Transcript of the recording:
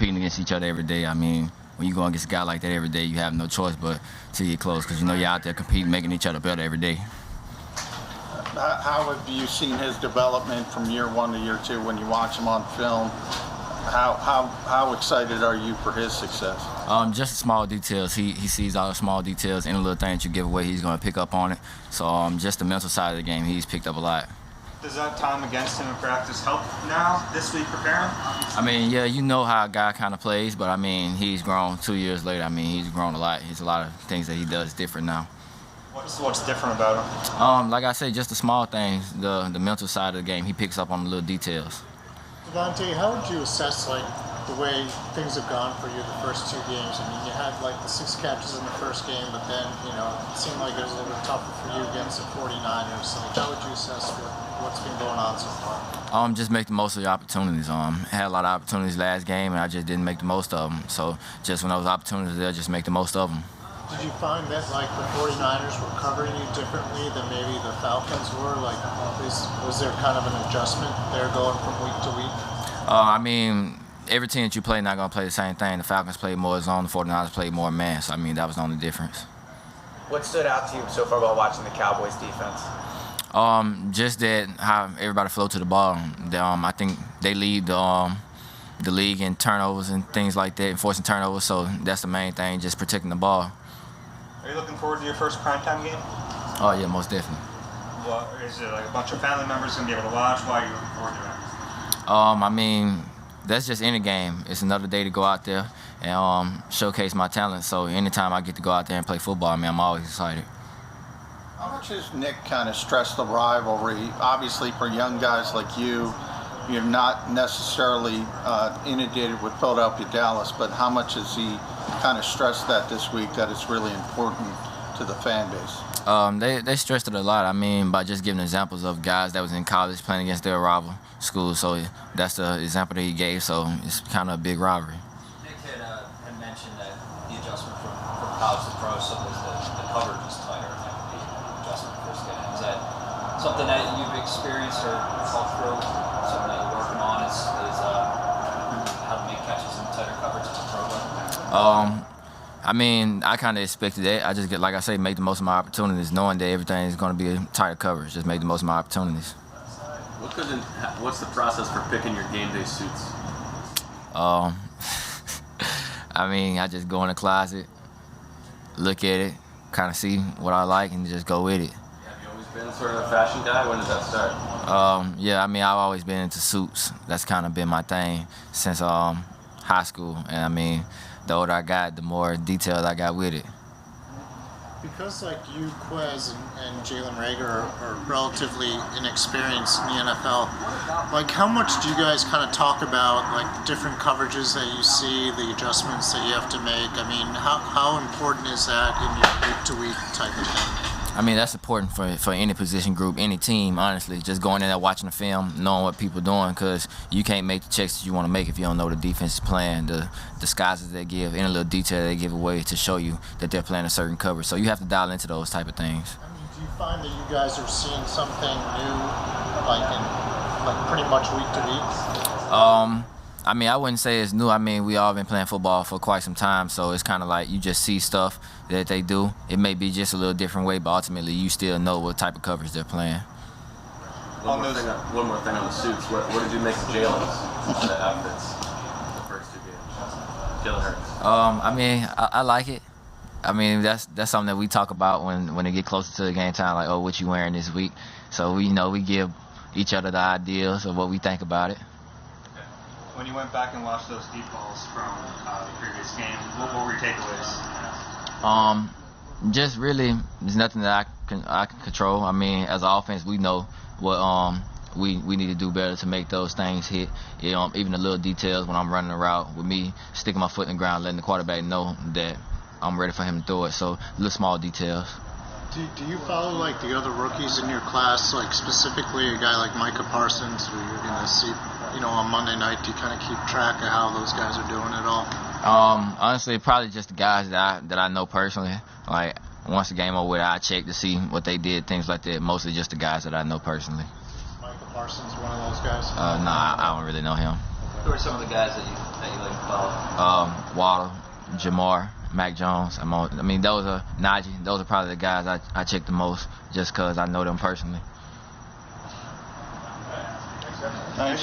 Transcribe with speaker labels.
Speaker 1: competing against each other every day. I mean, when you go against a guy like that every day, you have no choice but to get close because you know you're out there competing, making each other better every day.
Speaker 2: How have you seen his development from year 1 to year 2 when you watch him on film? How excited are you for his success?
Speaker 1: Just the small details. He sees all the small details. Any little thing that you give away, he's going to pick up on it. So just the mental side of the game, he's picked up a lot.
Speaker 3: Does that time against him in practice help now, this week, prepare him?
Speaker 1: I mean, yeah, you know how a guy kind of plays, but I mean, he's grown 2 years later. I mean, he's grown a lot. He's a lot of things that he does different now.
Speaker 3: What's different about him?
Speaker 1: Like I said, just the small things, the mental side of the game. He picks up on the little details.
Speaker 4: DeVonta, how would you assess the way things have gone for you the first 2 games? I mean, you had the 6 catches in the first game, but then it seemed like it was a little bit tougher for you against the 49ers. How would you assess what's been going on so far?
Speaker 1: Just make the most of the opportunities. I had a lot of opportunities last game, and I just didn't make the most of them. So just when those opportunities there, just make the most of them.
Speaker 4: Did you find that the 49ers were covering you differently than maybe the Falcons were? Was there kind of an adjustment there going from week to week?
Speaker 1: I mean, every team that you play not going to play the same thing. The Falcons played more zone, the 49ers played more man. So, I mean, that was the only difference.
Speaker 5: What stood out to you so far while watching the Cowboys defense?
Speaker 1: Just that how everybody flowed to the ball. I think they lead the league in turnovers and things like that, enforcing turnovers. So that's the main thing, just protecting the ball.
Speaker 3: Are you looking forward to your first primetime game?
Speaker 1: Oh, yeah, most definitely.
Speaker 3: Well, is it a bunch of family members going to be able to watch? Why are you looking forward to it?
Speaker 1: I mean, that's just any game. It's another day to go out there and showcase my talent. So anytime I get to go out there and play football, I mean, I'm always excited.
Speaker 2: How much has Nick kind of stressed the rivalry? Obviously, for young guys like you, you're not necessarily inundated with Philadelphia, Dallas, but how much has he kind of stressed that this week, that it's really important to the fan base?
Speaker 1: They stressed it a lot. I mean, by just giving examples of guys that was in college playing against their rival schools. So that's the example that he gave. So it's kind of a big rivalry.
Speaker 6: Nick had mentioned that the adjustment from college to pro was the coverage was tighter than the adjustment first game. Is that something that you've experienced or thought through? Something that you're working on is how to make catches in tighter coverage as a pro player?
Speaker 1: I mean, I kind of expected that. I just get, like I say, make the most of my opportunities, knowing that everything is going to be a tighter coverage. Just make the most of my opportunities.
Speaker 7: What's the process for picking your game day suits?
Speaker 1: I mean, I just go in the closet, look at it, kind of see what I like, and just go with it.
Speaker 7: Have you always been sort of a fashion guy? When did that start?
Speaker 1: Yeah, I mean, I've always been into suits. That's kind of been my thing since high school. And I mean, the older I got, the more detailed I got with it.
Speaker 4: Because you, Quez, and Jalen Reagor are relatively inexperienced in the NFL, how much do you guys kind of talk about the different coverages that you see, the adjustments that you have to make? I mean, how important is that in your week-to-week type of thing?
Speaker 1: I mean, that's important for any position group, any team, honestly. Just going in there, watching the film, knowing what people are doing, because you can't make the checks that you want to make if you don't know the defense is playing, the disguises they give, any little detail they give away to show you that they're playing a certain cover. So you have to dial into those type of things.
Speaker 4: I mean, do you find that you guys are seeing something new, in pretty much week to week?
Speaker 1: I mean, I wouldn't say it's new. I mean, we all been playing football for quite some time, so it's kind of you just see stuff that they do. It may be just a little different way, but ultimately you still know what type of coverage they're playing.
Speaker 7: One more thing on the suits. What did you make of Jalen's outfits the first 2 games? Jalen Hurts.
Speaker 1: I mean, I like it. I mean, that's something that we talk about when it get closer to the game time, oh, what you wearing this week? So we give each other the ideas of what we think about it.
Speaker 3: When you went back and watched those deep balls from the previous game, what were your takeaways?
Speaker 1: Just really, there's nothing that I can control. I mean, as an offense, we know what we need to do better to make those things hit. Even the little details when I'm running a route, with me sticking my foot in the ground, letting the quarterback know that I'm ready for him to throw it. So little small details.
Speaker 4: Do you follow the other rookies in your class, specifically a guy like Micah Parsons, who you're going to see, on Monday night? Do you kind of keep track of how those guys are doing at all?
Speaker 1: Honestly, probably just the guys that I know personally. Once the game over with, I check to see what they did, things like that. Mostly just the guys that I know personally.
Speaker 4: Micah Parsons one of those guys?
Speaker 1: Nah, I don't really know him.
Speaker 6: Who are some of the guys that you that you like to follow?
Speaker 1: Waddle, Jamar, Mac Jones. I mean, those are Najee. Those are probably the guys I check the most, just because I know them personally.
Speaker 2: Thanks.